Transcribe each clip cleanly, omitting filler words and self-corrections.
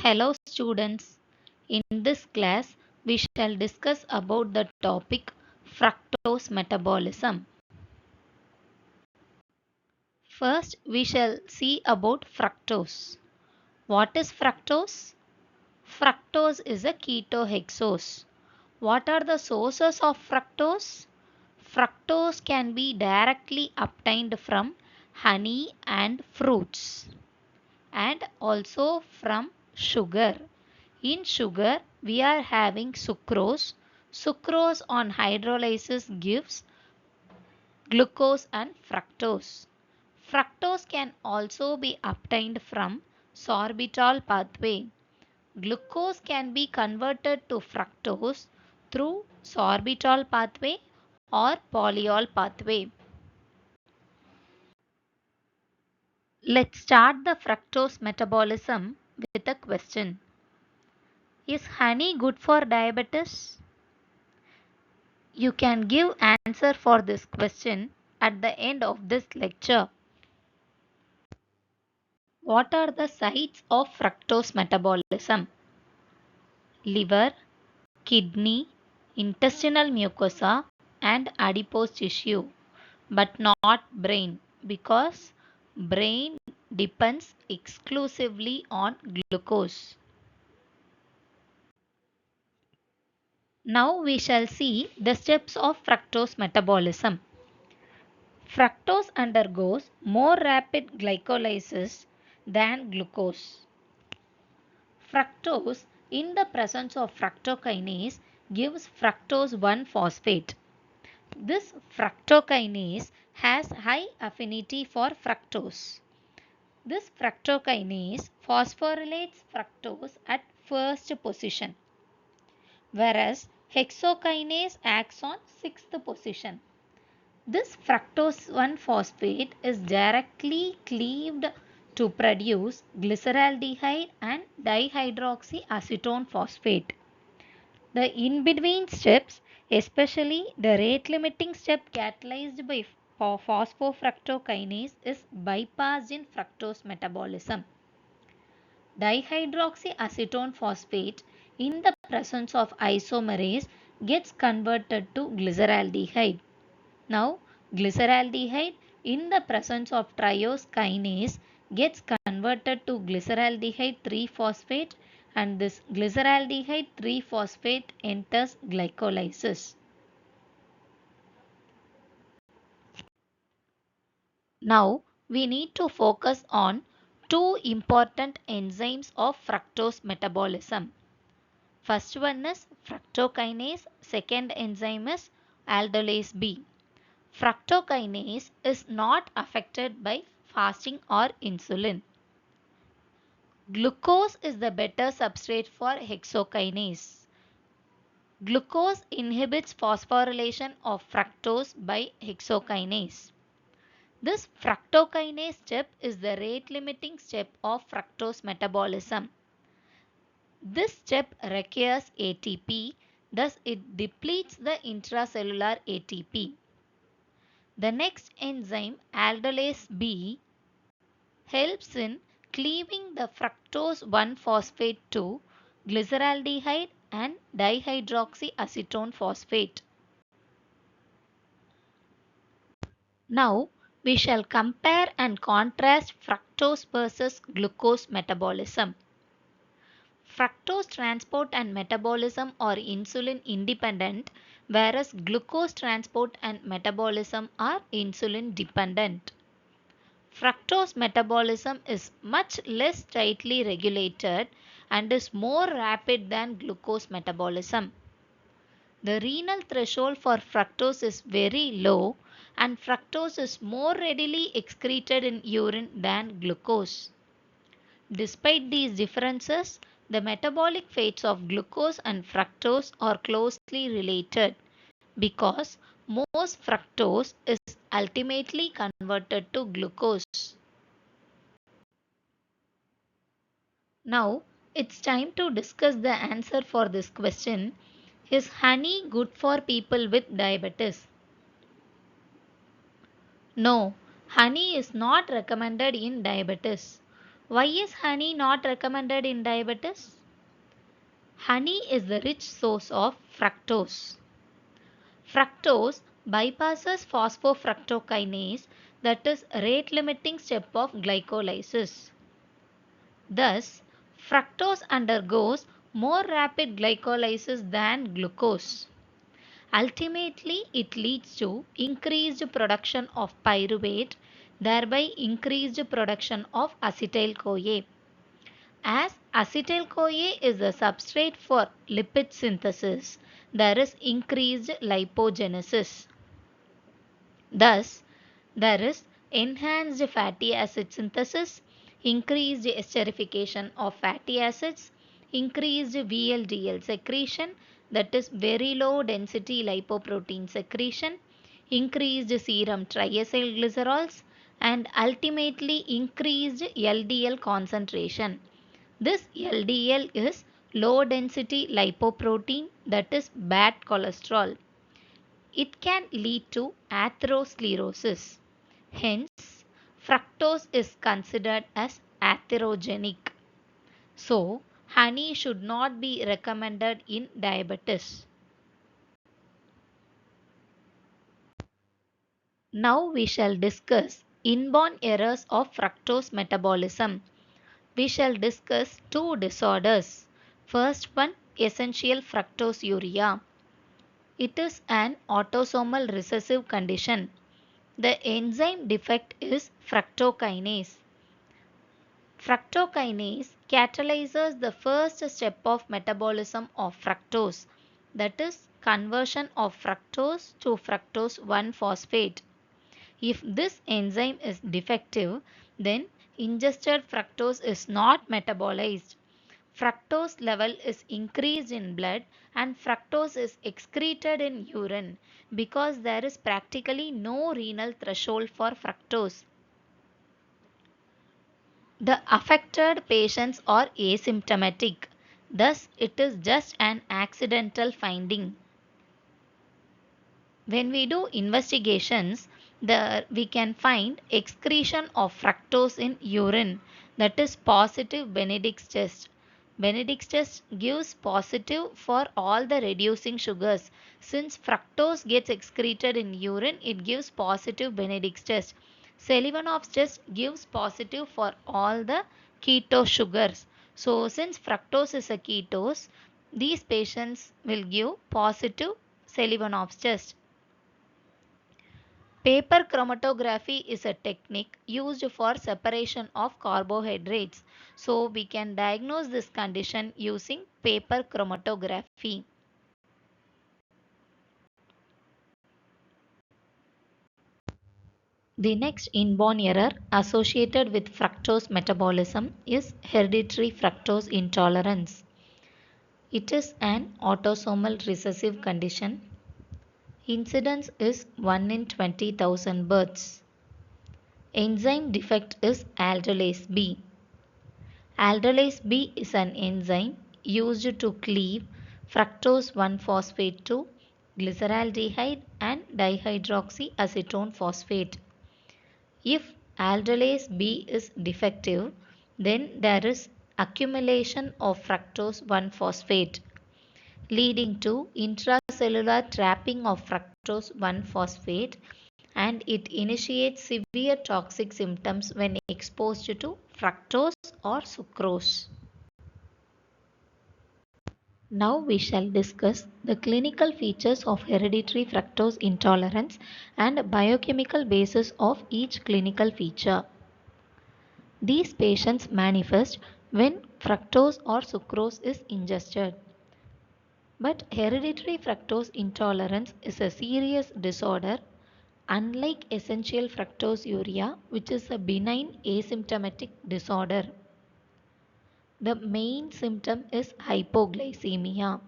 Hello students, in this class we shall discuss about the topic fructose metabolism. First we shall see about fructose. What is fructose? Fructose is a ketohexose. What are the sources of fructose? Fructose can be directly obtained from honey and fruits and also from sugar. In sugar, we are having sucrose. Sucrose on hydrolysis gives glucose and fructose. Fructose can also be obtained from sorbitol pathway. Glucose can be converted to fructose through sorbitol pathway or polyol pathway. Let's start the fructose metabolism with a question. Is honey good for diabetes? You can give answer for this question at the end of this lecture. What are the sites of fructose metabolism? Liver, kidney, intestinal mucosa and adipose tissue, but not brain because brain depends exclusively on glucose. Now we shall see the steps of fructose metabolism. Fructose undergoes more rapid glycolysis than glucose. Fructose in the presence of fructokinase gives fructose 1-phosphate. This fructokinase has high affinity for fructose. This fructokinase phosphorylates fructose at first position, whereas hexokinase acts on sixth position. This fructose 1-phosphate is directly cleaved to produce glyceraldehyde and dihydroxyacetone phosphate. The in-between steps, especially the rate-limiting step catalyzed by phosphofructokinase, is bypassed in fructose metabolism. Dihydroxyacetone phosphate in the presence of isomerase gets converted to glyceraldehyde. Now, glyceraldehyde in the presence of triose kinase gets converted to glyceraldehyde 3-phosphate and this glyceraldehyde 3-phosphate enters glycolysis. Now, we need to focus on two important enzymes of fructose metabolism. First one is fructokinase, second enzyme is aldolase B. Fructokinase is not affected by fasting or insulin. Glucose is the better substrate for hexokinase. Glucose inhibits phosphorylation of fructose by hexokinase. This fructokinase step is the rate limiting step of fructose metabolism. This step requires ATP, thus it depletes the intracellular ATP. The next enzyme, aldolase B, helps in cleaving the fructose 1-phosphate to glyceraldehyde and dihydroxyacetone phosphate. Now we shall compare and contrast fructose versus glucose metabolism. Fructose transport and metabolism are insulin independent, whereas glucose transport and metabolism are insulin dependent. Fructose metabolism is much less tightly regulated and is more rapid than glucose metabolism. The renal threshold for fructose is very low and fructose is more readily excreted in urine than glucose. Despite these differences, the metabolic fates of glucose and fructose are closely related because most fructose is ultimately converted to glucose. Now it's time to discuss the answer for this question. Is honey good for people with diabetes? No, honey is not recommended in diabetes. Why is honey not recommended in diabetes? Honey is the rich source of fructose. Fructose bypasses phosphofructokinase, that is rate limiting step of glycolysis. Thus, fructose undergoes more rapid glycolysis than glucose. Ultimately, it leads to increased production of pyruvate, thereby increased production of acetyl-CoA. As acetyl-CoA is a substrate for lipid synthesis, there is increased lipogenesis. Thus, there is enhanced fatty acid synthesis, increased esterification of fatty acids, increased VLDL secretion, that is very low density lipoprotein secretion, increased serum triacylglycerols, and ultimately increased LDL concentration. This LDL is low density lipoprotein, that is bad cholesterol. It can lead to atherosclerosis. Hence, fructose is considered as atherogenic. So, honey should not be recommended in diabetes. Now we shall discuss inborn errors of fructose metabolism. We shall discuss two disorders. First one, essential fructosuria. It is an autosomal recessive condition. The enzyme defect is fructokinase. Fructokinase catalyzes the first step of metabolism of fructose, that is conversion of fructose to fructose 1-phosphate. If this enzyme is defective, then ingested fructose is not metabolized. Fructose level is increased in blood and fructose is excreted in urine because there is practically no renal threshold for fructose. The affected patients are asymptomatic, thus it is just an accidental finding. When we do investigations, we can find excretion of fructose in urine, that is positive Benedict's test. Benedict's test gives positive for all the reducing sugars. Since fructose gets excreted in urine, it gives positive Benedict's test. Selivanov's test gives positive for all the keto sugars. So since fructose is a ketose, these patients will give positive Selivanov's test. Paper chromatography is a technique used for separation of carbohydrates. So we can diagnose this condition using paper chromatography. The next inborn error associated with fructose metabolism is hereditary fructose intolerance. It is an autosomal recessive condition. Incidence is 1 in 20,000 births. Enzyme defect is aldolase B. Aldolase B is an enzyme used to cleave fructose 1-phosphate to glyceraldehyde and dihydroxyacetone phosphate. If aldolase B is defective, then there is accumulation of fructose 1-phosphate, leading to intracellular trapping of fructose 1-phosphate, and it initiates severe toxic symptoms when exposed to fructose or sucrose. Now we shall discuss the clinical features of hereditary fructose intolerance and biochemical basis of each clinical feature. These patients manifest when fructose or sucrose is ingested. But hereditary fructose intolerance is a serious disorder, unlike essential fructosuria, which is a benign asymptomatic disorder. The main symptom is hypoglycemia.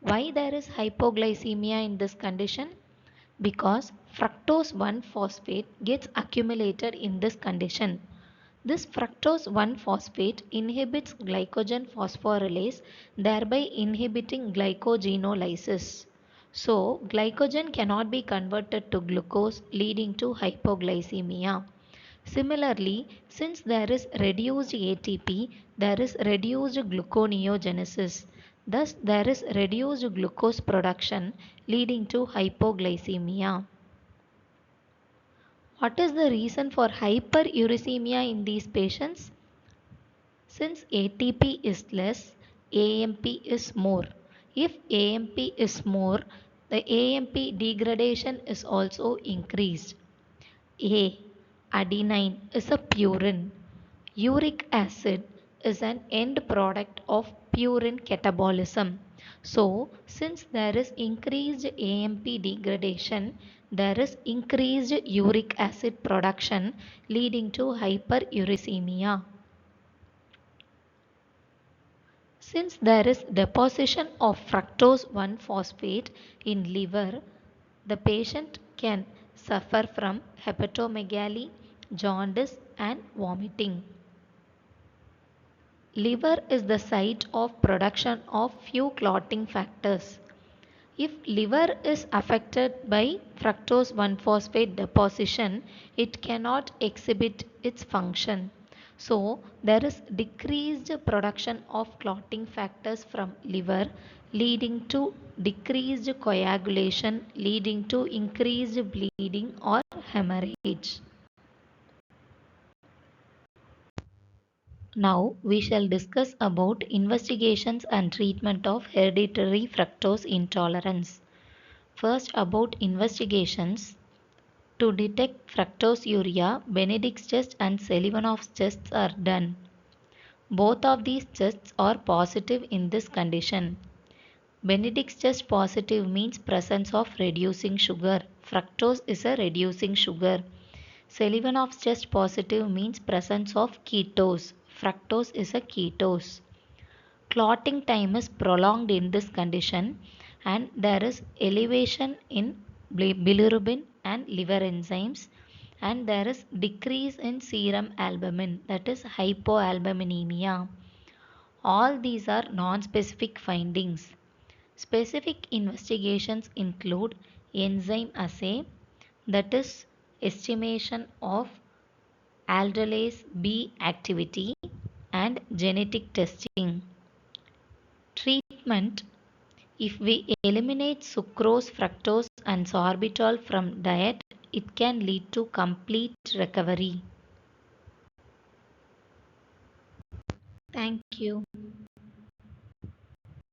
Why there is hypoglycemia in this condition? Because fructose 1-phosphate gets accumulated in this condition. This fructose 1-phosphate inhibits glycogen phosphorylase, thereby inhibiting glycogenolysis. So, glycogen cannot be converted to glucose, leading to hypoglycemia. Similarly, since there is reduced ATP, there is reduced gluconeogenesis. Thus, there is reduced glucose production leading to hypoglycemia. What is the reason for hyperuricemia in these patients? Since ATP is less, AMP is more. If AMP is more, the AMP degradation is also increased. A. Adenine is a purine. Uric acid is an end product of purine catabolism. So, since there is increased AMP degradation, there is increased uric acid production leading to hyperuricemia. Since there is deposition of fructose 1-phosphate in liver, the patient can suffer from hepatomegaly, jaundice and vomiting. Liver is the site of production of few clotting factors. If liver is affected by fructose 1-phosphate deposition, it cannot exhibit its function. So, there is decreased production of clotting factors from liver, leading to decreased coagulation, leading to increased bleeding or hemorrhage. Now we shall discuss about investigations and treatment of hereditary fructose intolerance. First, about investigations. To detect fructosuria, Benedict's test and Selivanov's tests are done. Both of these tests are positive in this condition. Benedict's test positive means presence of reducing sugar. Fructose is a reducing sugar. Selivanov's test positive means presence of ketose. Fructose is a ketose. Clotting time is prolonged in this condition and there is elevation in bilirubin and liver enzymes and there is decrease in serum albumin, that is hypoalbuminemia. All these are non-specific findings. Specific investigations include enzyme assay, that is estimation of aldolase B activity, and genetic testing. Treatment. If we eliminate sucrose, fructose and sorbitol from diet, it can lead to complete recovery. Thank you.